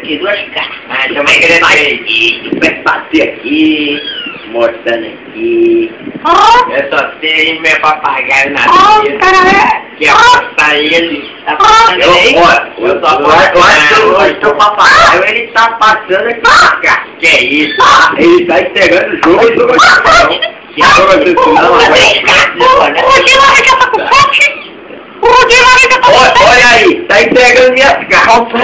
aqui, 2 caras. Ah, também querendo aqui, vai bater aqui, mostrando aqui. Eu só tenho meu papagaio na vida. Cara, Que é passar ele. Tá passando aí? eu acho que o papagaio, ele tá passando aqui pra cá. Que é isso? Ele tá entregando o jogo do não. Que é Olha aí, tá entregando minhas calças.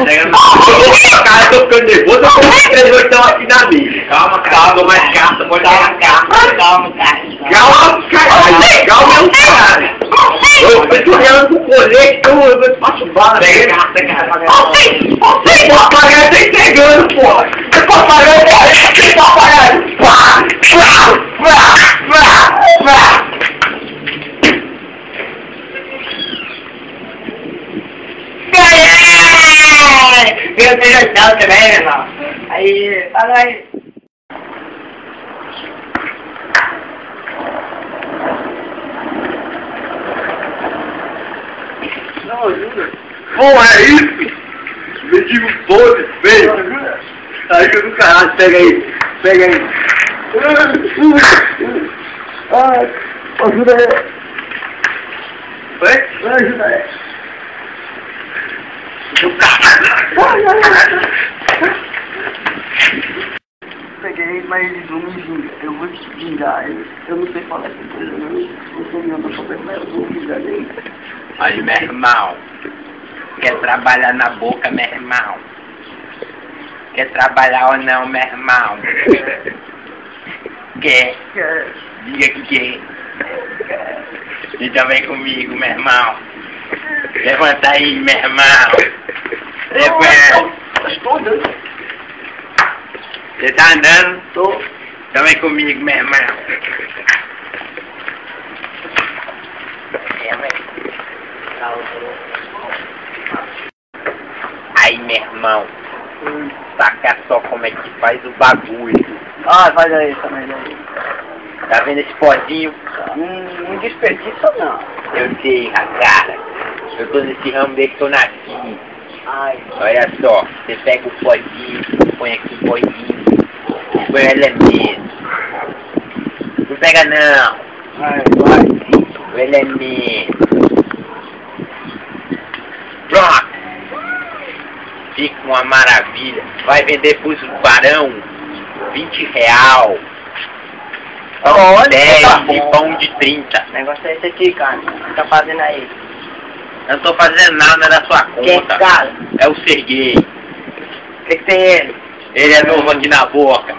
Cara, tô ficando nervoso, eu vou escrever então aqui na minha. Calma, calma, mais carta, pode dar carta. Calma, cara. Calma, caralho. Calma, é um caralho. Eu tô olhando pro colete, então eu faço bala. Pega carta, cara. O papagaio tá entregando, porra. O papagaio Meu Deus do céu também, meu irmão. Aí, fala aí. Não, ajuda. Porra, é isso? Mendigo podre, feio. Ajuda o caralho, pega aí. Pega aí. Ai, ajuda aí. Vai, ajuda aí. Peguei, mas eles vão me vingar. Eu vou te vingar eles. Eu não sei falar essa coisa, não. Eu sou meu problema, mas eu vou vingar eles. Olha, meu irmão. Quer trabalhar na boca, meu irmão? Quer trabalhar ou não, meu irmão? Quer? Diga que quer. Então vem comigo, meu irmão. Levanta aí, meu irmão. Levanta. Estou andando. Você tá andando? Tô. Então vem comigo, meu irmão. Aí, meu irmão. Saca só como é que faz o bagulho. Ah, faz aí, também aí. Tá vendo esse pozinho? Não desperdiça não. Eu sei, cara. Eu tô nesse ramo desde que eu nasci. Ai. Olha só, você pega o pozinho, põe aqui o pozinho, põe o elemento. Não pega não. Vai. O elemento. Pronto. Fica uma maravilha. Vai vender pros barão 20 real. Olha, 10 tá e bom. pão de 30. O negócio é esse aqui, cara. O que tá fazendo aí? Eu não tô fazendo nada da sua Quem, conta. cara? É o Serguei. O que tem ele? Ele é novo aqui na boca.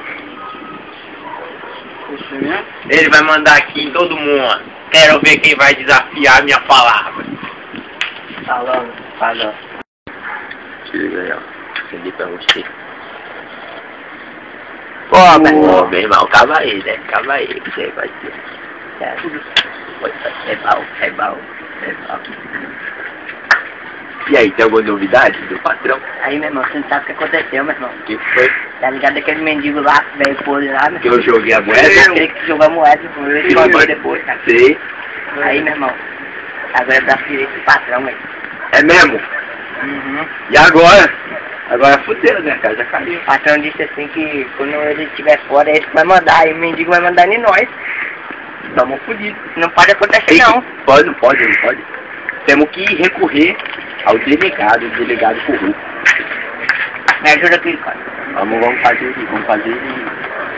Isso mesmo? Ele vai mandar aqui em todo mundo. Quero ver quem vai desafiar a minha palavra. Falando. Chega aí, ó. Acendi pra você. Pô, Meu irmão, calma aí, né? Calma aí, que você vai ter. É bom. E aí, tem alguma novidade do patrão? Aí, meu irmão, você não sabe o que aconteceu, meu irmão. O que foi? Tá ligado aquele mendigo lá, que veio podre lá, meu Que irmão? eu joguei a moeda? Aquele que jogou a moeda, ele escondeu depois, cara. Sei. Aí, meu irmão, agora é braço direito do patrão, velho. É mesmo? Uhum. E agora? Agora fudeu, né, cara? Já caiu. O patrão disse assim que quando ele estiver fora, é ele que vai mandar, e o mendigo vai mandar em nós. Tamo fudido. Não pode acontecer, não. Não pode. Temos que recorrer ao delegado, o delegado corrupto. Me ajuda aqui, cara. Vamos fazer ele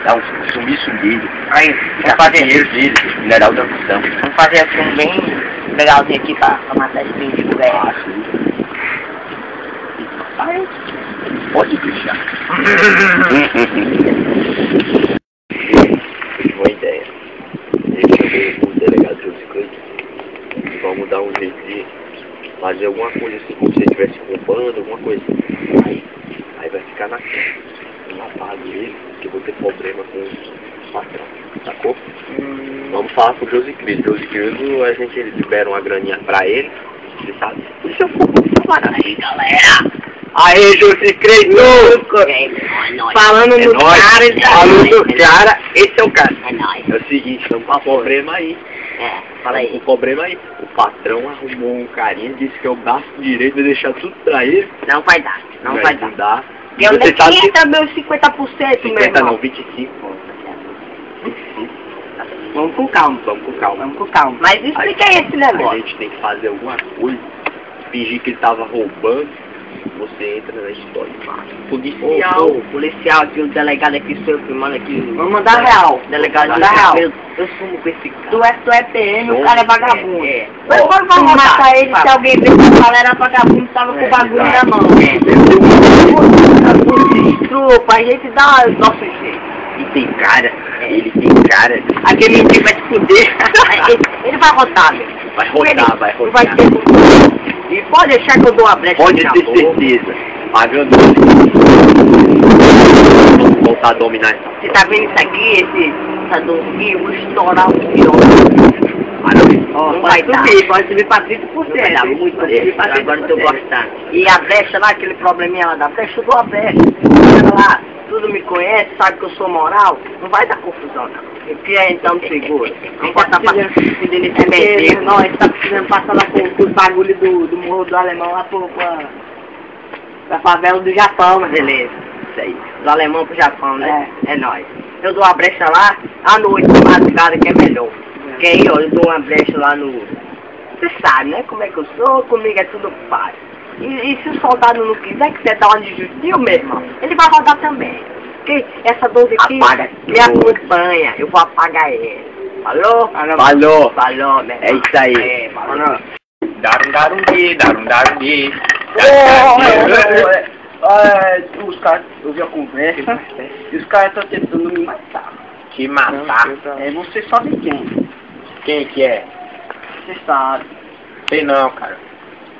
dar um sumiço dele. Aí, Já vamos fazer dinheiro dele, mineral da função. Vamos fazer assim um bem legalzinho aqui pra matar esse mendigo, velho. Ai, pode deixar. Boa ideia. Deixa eu ver o delegado José Cleiton. Vamos dar um jeito de fazer alguma coisa assim, como se ele estivesse roubando, alguma coisa. Aí vai ficar na cara. Eu apago ele, que eu vou ter problema com o patrão. Sacou? Vamos falar com o José Cristo. José Cristo, a gente libera uma graninha pra ele. Você sabe? Isso é um pouco de camarada. Aí, galera. Aê, José Cristo! Falando no cara, Falando do cara, esse é o cara. É nóis. É o seguinte, estamos com um problema aí. Fala aí. Um problema aí. O patrão arrumou um carinha, disse que é o braço direito, vai deixar tudo pra ele. Não vai dar, não vai dar. Não dá. Que eu dei 30 meus 50%, meu 50 irmão. não, 25. Vamos com calma. Vamos com calma. Vamos com calma. Mas explica aí esse A negócio. gente tem que fazer alguma coisa. Fingir que ele tava roubando. Você entra na história. Policial. Policial aqui, o delegado aqui, seu que manda aqui. Vamos mandar real. Delegado Mandar real. Eu sumo com esse cara. Tu é PM, o cara é vagabundo. Mas Ó, vamos vamos matar matar ele se alguém vê que o cara era vagabundo, tava com o bagulho na mão. Trupa, a gente dá nosso jeito. E tem cara. Ele tem cara. Aquele menino vai te fuder. Ele vai rodar, meu. Vai rodar, vai rodar. Vai ter... E pode deixar que eu dou uma brecha. Pode na ter boca. certeza. Pagando. Vamos voltar a dominar essa. Você tá vendo isso aqui, essa dorzinha? Eu vou estourar o pior. Não vai subir, pode subir pra 30%. Vai dar muito, pode subir pra 30%. Agora eu tô gostando. E a brecha lá, aquele probleminha lá da brecha, eu dou a brecha. Lá, tudo me conhece, sabe que eu sou moral, não vai dar confusão, não. O que é então seguro? Não pode estar passando nesse meio. Não, a gente tá precisando passar lá com os bagulhos do Morro do Alemão lá pra favela do Japão, mas Beleza, isso aí. Do alemão pro Japão, né? É nóis. Eu dou uma brecha lá, à noite, de madrugada, que é melhor. Porque aí, ó, eu dou uma brecha lá no... Você sabe, né? Como é que eu sou, comigo é tudo paz. E se o soldado não quiser que você dá uma de justiça, meu irmão, ele vai rodar também. Porque essa 12 aqui Apaga me acompanha, eu vou apagar ele. Falou? Falou. Falou, meu irmão. É isso aí. É, falou. Darundarungi. os caras, eu vi a conversa, e os caras estão tentando me matar. Te matar. É, você sabe quem? Quem que é? Você sabe. Sei não, cara.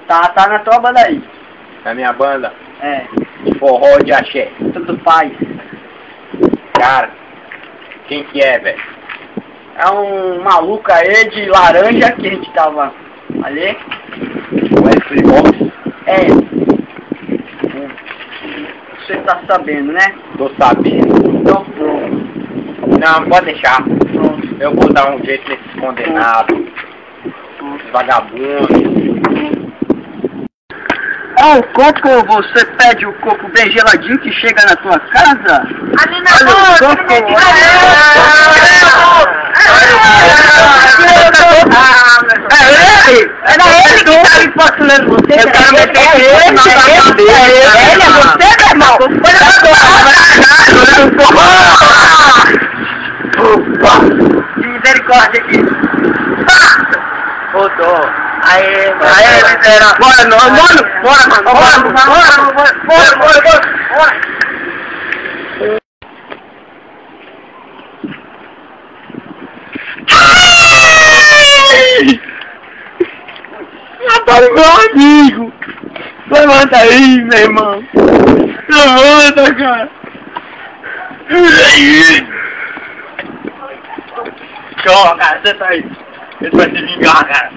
Tá na tua banda aí. Na minha banda. É, Forró de axé. tudo faz. Cara. Quem que é, velho? É um maluco aí de laranja que a gente tava ali. Wesley Box. É. Você tá sabendo, né? Tô sabendo. Então pronto. Não, pode deixar. Pronto. Eu vou dar um jeito nesses condenados. Vagabundos. Ah, o coco, você pede o coco bem geladinho que chega na tua casa? Ali na Olha o coco! Era ele que tava impostulando você. Eu quero meter ele na sua cabeça. Ele é você, meu irmão. De misericórdia aqui. Voltou. Aê, miserável. Bora, bora. Mataram meu amigo! Levanta aí, meu irmão! Levanta, cara! Tchau, cara, senta aí! A gente vai se vingar, cara!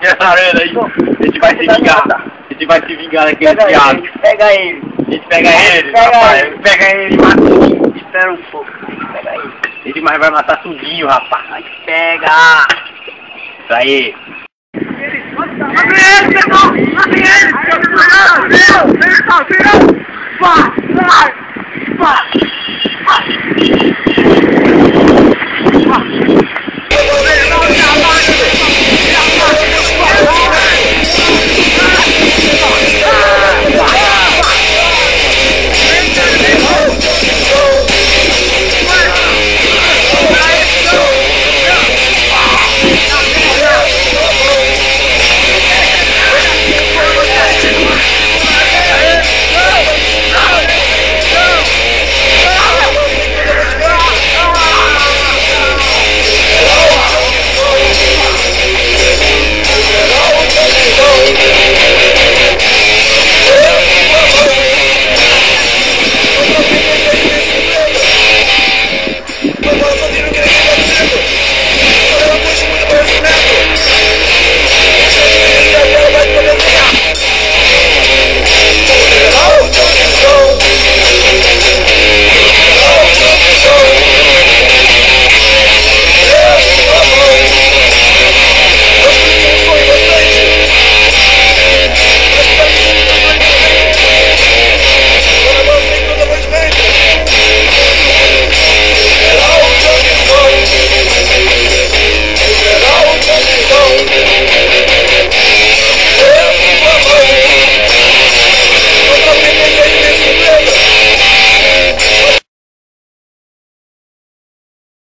Essa arena aí! A gente vai se vingar! A gente vai se vingar daquele diabo! Pega ele. A gente pega ele, Pega rapaz! ele. Pega ele e mata tudinho! Espera um pouco. Pega ele. Ele vai matar tudinho, rapaz! pega. Isso aí! Abre ele, meu irmão! Abre ele! Vai!